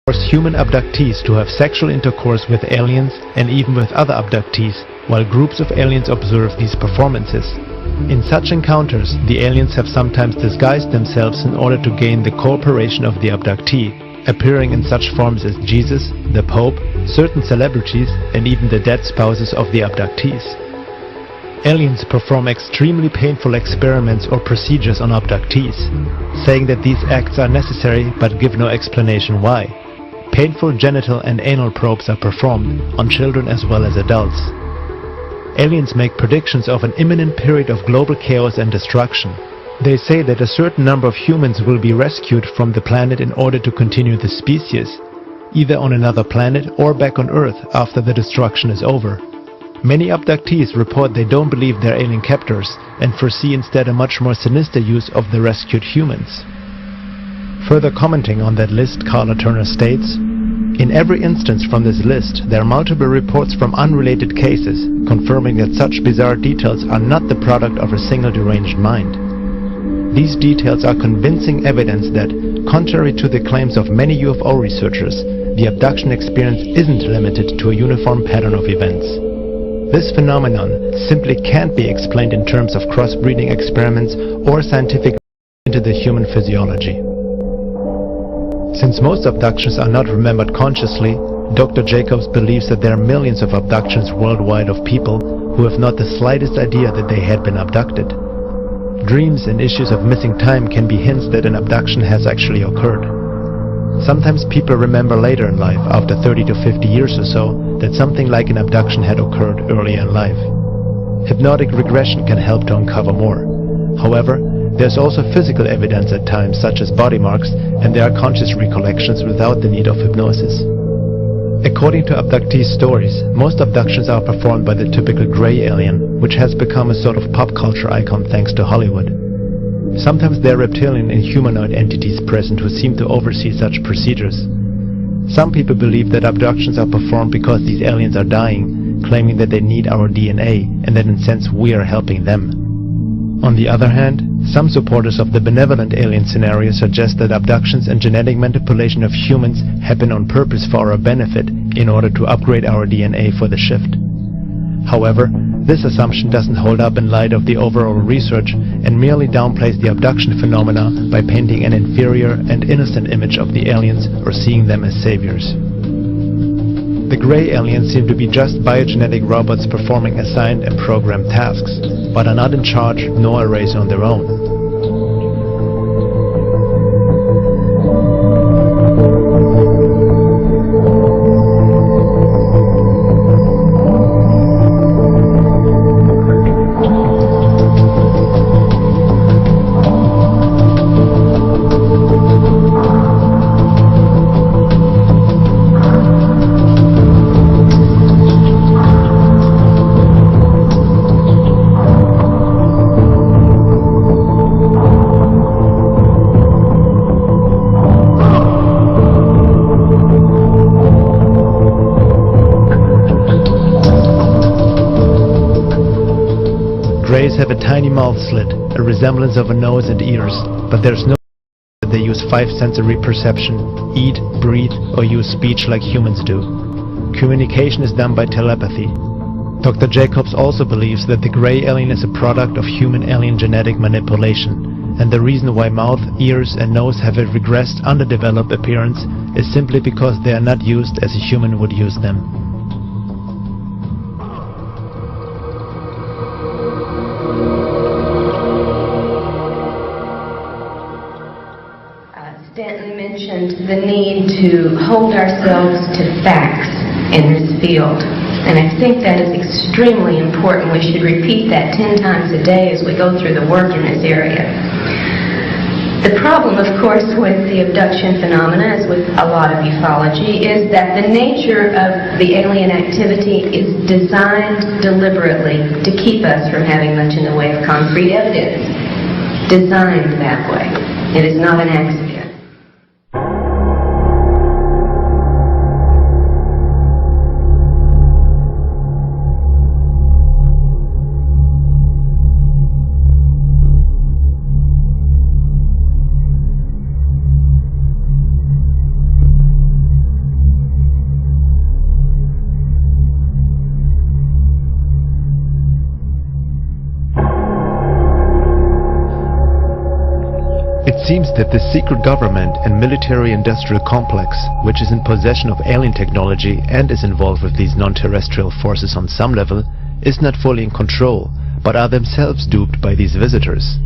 force human abductees to have sexual intercourse with aliens and even with other abductees, while groups of aliens observe these performances. In such encounters, the aliens have sometimes disguised themselves in order to gain the cooperation of the abductee, appearing in such forms as Jesus, the Pope, certain celebrities, and even the dead spouses of the abductees. Aliens perform extremely painful experiments or procedures on abductees, saying that these acts are necessary but give no explanation why. Painful genital and anal probes are performed on children as well as adults. Aliens make predictions of an imminent period of global chaos and destruction. They say that a certain number of humans will be rescued from the planet in order to continue the species, either on another planet or back on Earth after the destruction is over. Many abductees report they don't believe they're alien captors and foresee instead a much more sinister use of the rescued humans. Further commenting on that list, Carla Turner states, "In every instance from this list, there are multiple reports from unrelated cases, confirming that such bizarre details are not the product of a single deranged mind. These details are convincing evidence that, contrary to the claims of many UFO researchers, the abduction experience isn't limited to a uniform pattern of events. This phenomenon simply can't be explained in terms of crossbreeding experiments or scientific into the human physiology." Since most abductions are not remembered consciously, Dr. Jacobs believes that there are millions of abductions worldwide of people who have not the slightest idea that they had been abducted. Dreams and issues of missing time can be hints that an abduction has actually occurred. Sometimes people remember later in life, after 30 to 50 years or so, that something like an abduction had occurred earlier in life. Hypnotic regression can help to uncover more. However, there's also physical evidence at times, such as body marks, and there are conscious recollections without the need of hypnosis. According to abductee stories, most abductions are performed by the typical gray alien, which has become a sort of pop culture icon thanks to Hollywood. Sometimes there are reptilian and humanoid entities present who seem to oversee such procedures. Some people believe that abductions are performed because these aliens are dying, claiming that they need our DNA and that in a sense we are helping them. On the other hand, some supporters of the benevolent alien scenario suggest that abductions and genetic manipulation of humans happen on purpose for our benefit in order to upgrade our DNA for the shift. However, this assumption doesn't hold up in light of the overall research and merely downplays the abduction phenomena by painting an inferior and innocent image of the aliens or seeing them as saviors. The gray aliens seem to be just biogenetic robots performing assigned and programmed tasks, but are not in charge nor a race on their own. Greys have a tiny mouth slit, a resemblance of a nose and ears, but there's no that they use 5 sensory perception, eat, breathe, or use speech like humans do. Communication is done by telepathy. Dr. Jacobs also believes that the gray alien is a product of human-alien genetic manipulation, and the reason why mouth, ears, and nose have a regressed, underdeveloped appearance is simply because they are not used as a human would use them. The need to hold ourselves to facts in this field. And I think that is extremely important. We should repeat that 10 times a day as we go through the work in this area. The problem, of course, with the abduction phenomena, as with a lot of ufology, is that the nature of the alien activity is designed deliberately to keep us from having much in the way of concrete evidence. Designed that way. It is not an accident. seems that the secret government and military-industrial complex, which is in possession of alien technology and is involved with these non-terrestrial forces on some level, is not fully in control, but are themselves duped by these visitors.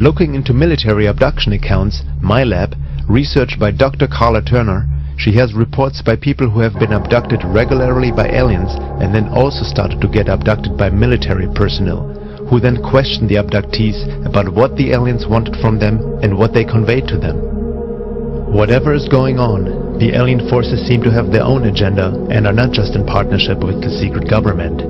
Looking into military abduction accounts, my lab, researched by Dr. Carla Turner, she has reports by people who have been abducted regularly by aliens and then also started to get abducted by military personnel, who then questioned the abductees about what the aliens wanted from them and what they conveyed to them. Whatever is going on, the alien forces seem to have their own agenda and are not just in partnership with the secret government.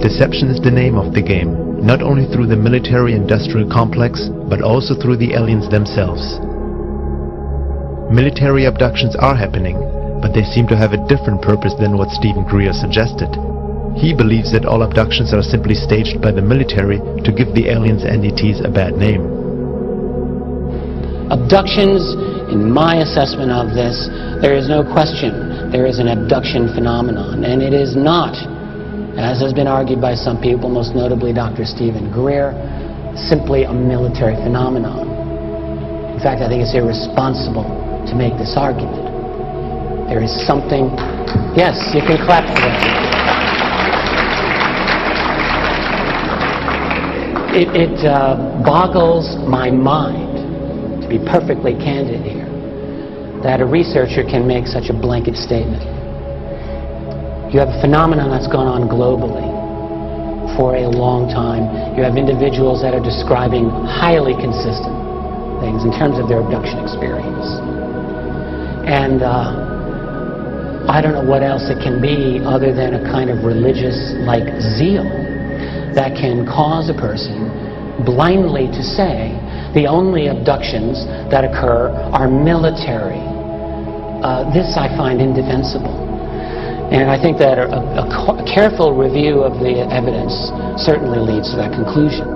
Deception is the name of the game, not only through the military-industrial complex, but also through the aliens themselves. Military abductions are happening, but they seem to have a different purpose than what Stephen Greer suggested. He believes that all abductions are simply staged by the military to give the aliens and ETs a bad name. Abductions, in my assessment of this, there is no question there is an abduction phenomenon, and it is not, as has been argued by some people, most notably Dr. Stephen Greer, simply a military phenomenon. In fact, I think it's irresponsible to make this argument. There is something... Yes, you can clap for that. It boggles my mind, to be perfectly candid here, that a researcher can make such a blanket statement. You have a phenomenon that's gone on globally for a long time. You have individuals that are describing highly consistent things in terms of their abduction experience. And I don't know what else it can be other than a kind of religious-like zeal that can cause a person blindly to say the only abductions that occur are military. This I find indefensible. And I think that a careful review of the evidence certainly leads to that conclusion.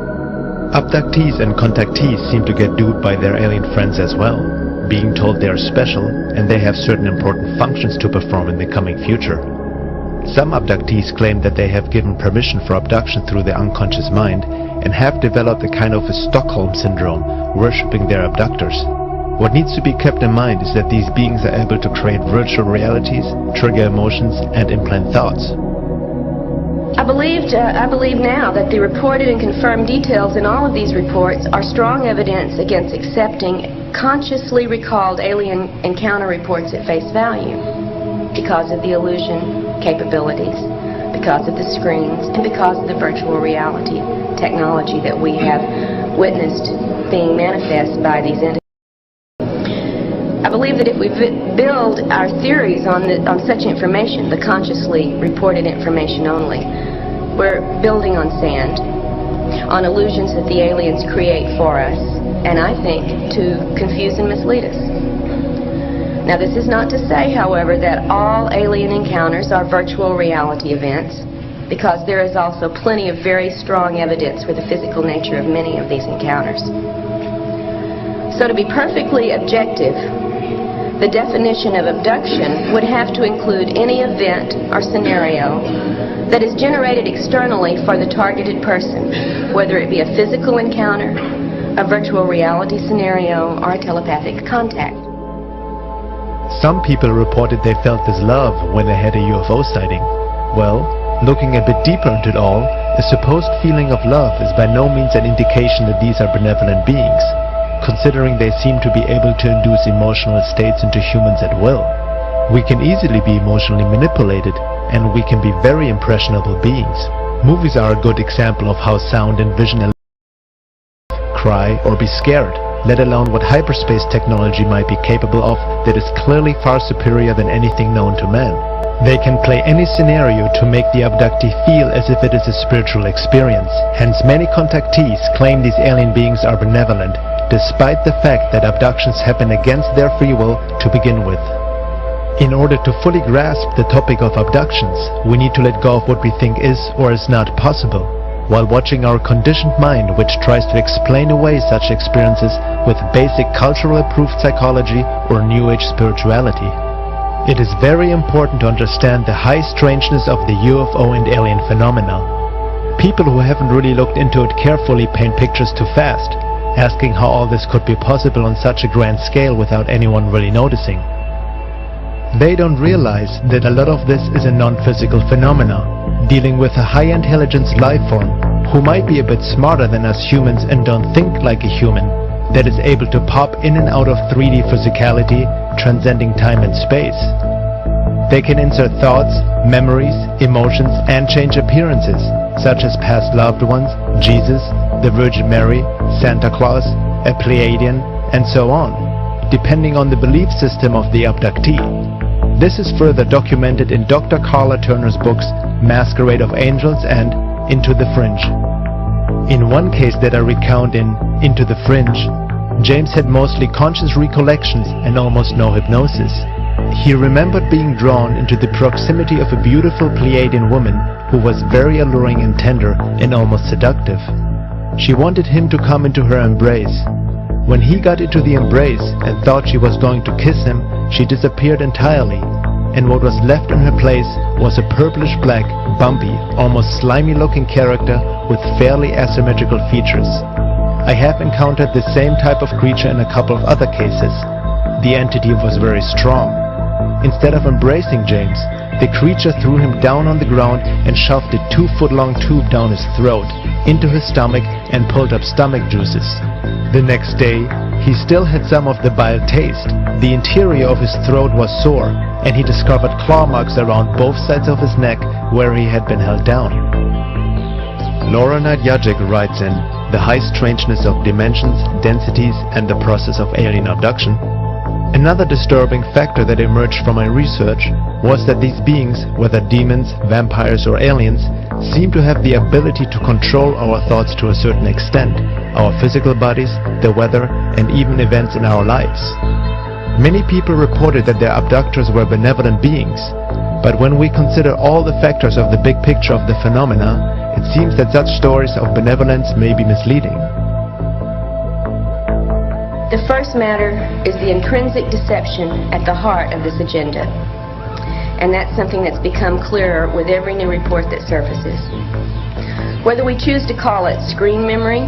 Abductees and contactees seem to get duped by their alien friends as well, being told they are special and they have certain important functions to perform in the coming future. Some abductees claim that they have given permission for abduction through their unconscious mind and have developed a kind of a Stockholm syndrome, worshipping their abductors. What needs to be kept in mind is that these beings are able to create virtual realities, trigger emotions, and implant thoughts. I believe now that the reported and confirmed details in all of these reports are strong evidence against accepting consciously recalled alien encounter reports at face value because of the illusion capabilities, because of the screens, and because of the virtual reality technology that we have witnessed being manifest by these entities. I believe that if we build our theories on such information, the consciously reported information only, we're building on sand, on illusions that the aliens create for us, and I think to confuse and mislead us. Now, this is not to say, however, that all alien encounters are virtual reality events, because there is also plenty of very strong evidence for the physical nature of many of these encounters. So to be perfectly objective, the definition of abduction would have to include any event or scenario that is generated externally for the targeted person, whether it be a physical encounter, a virtual reality scenario, or a telepathic contact. Some people reported they felt this love when they had a UFO sighting. Well, looking a bit deeper into it all, a supposed feeling of love is by no means an indication that these are benevolent beings, considering they seem to be able to induce emotional states into humans at will. We can easily be emotionally manipulated, and we can be very impressionable beings. Movies are a good example of how sound and vision cry or be scared, let alone what hyperspace technology might be capable of that is clearly far superior than anything known to man. They can play any scenario to make the abductee feel as if it is a spiritual experience. Hence, many contactees claim these alien beings are benevolent, despite the fact that abductions happen against their free will to begin with. In order to fully grasp the topic of abductions, we need to let go of what we think is or is not possible, while watching our conditioned mind, which tries to explain away such experiences with basic cultural approved psychology or New Age spirituality. It is very important to understand the high strangeness of the UFO and alien phenomena. People who haven't really looked into it carefully paint pictures too fast, asking how all this could be possible on such a grand scale without anyone really noticing. They don't realize that a lot of this is a non-physical phenomena, dealing with a high intelligence life form who might be a bit smarter than us humans and don't think like a human, that is able to pop in and out of 3D physicality, transcending time and space. They can insert thoughts, memories, emotions, and change appearances, such as past loved ones, Jesus, the Virgin Mary, Santa Claus, a Pleiadian, and so on, depending on the belief system of the abductee. This is further documented in Dr. Carla Turner's books Masquerade of Angels and Into the Fringe. In one case that I recount in Into the Fringe, James had mostly conscious recollections and almost no hypnosis. He remembered being drawn into the proximity of a beautiful Pleiadian woman who was very alluring and tender and almost seductive. She wanted him to come into her embrace. When he got into the embrace and thought she was going to kiss him, she disappeared entirely, and what was left in her place was a purplish-black, bumpy, almost slimy-looking character with fairly asymmetrical features. I have encountered the same type of creature in a couple of other cases. The entity was very strong. Instead of embracing James, the creature threw him down on the ground and shoved a 2-foot-long tube down his throat, into his stomach, and pulled up stomach juices. The next day, he still had some of the bile taste. The interior of his throat was sore, and he discovered claw marks around both sides of his neck where he had been held down. Laura Nadjajic writes in The High Strangeness of Dimensions, Densities, and the Process of Alien Abduction, another disturbing factor that emerged from my research was that these beings, whether demons, vampires, or aliens, seem to have the ability to control our thoughts to a certain extent, our physical bodies, the weather, and even events in our lives. Many people reported that their abductors were benevolent beings, but when we consider all the factors of the big picture of the phenomena, it seems that such stories of benevolence may be misleading. The first matter is the intrinsic deception at the heart of this agenda. And that's something that's become clearer with every new report that surfaces. Whether we choose to call it screen memory,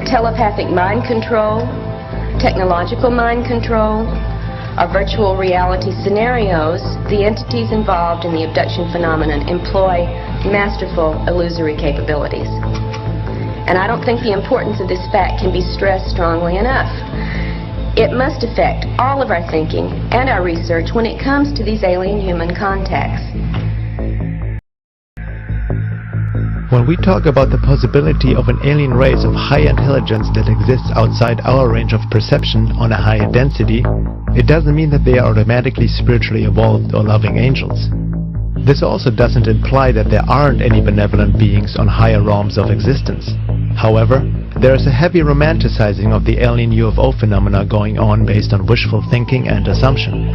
telepathic mind control, technological mind control, or virtual reality scenarios, the entities involved in the abduction phenomenon employ masterful illusory capabilities. And I don't think the importance of this fact can be stressed strongly enough. It must affect all of our thinking and our research when it comes to these alien-human contacts. When we talk about the possibility of an alien race of high intelligence that exists outside our range of perception on a higher density, it doesn't mean that they are automatically spiritually evolved or loving angels. This also doesn't imply that there aren't any benevolent beings on higher realms of existence. However, there is a heavy romanticizing of the alien UFO phenomena going on based on wishful thinking and assumption.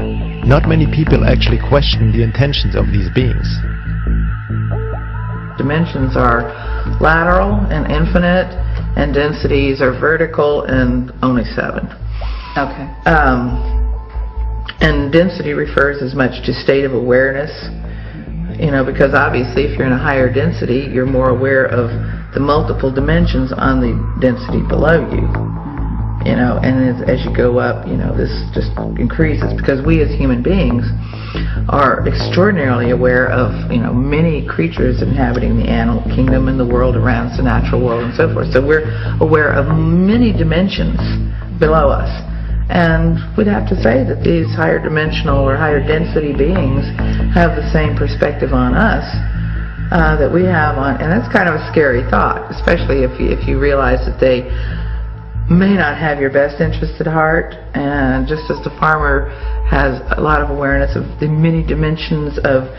Not many people actually question the intentions of these beings. Dimensions are lateral and infinite, and densities are vertical and only 7. Okay. And density refers as much to state of awareness, because obviously if you're in a higher density, you're more aware of the multiple dimensions on the density below you. And as you go up, this just increases, because we as human beings are extraordinarily aware of, many creatures inhabiting the animal kingdom and the world around us, the natural world and so forth. So we're aware of many dimensions below us. And we'd have to say that these higher dimensional or higher density beings have the same perspective on us that we have on, and that's kind of a scary thought, especially if you realize that they may not have your best interest at heart, and just as the farmer has a lot of awareness of the many dimensions of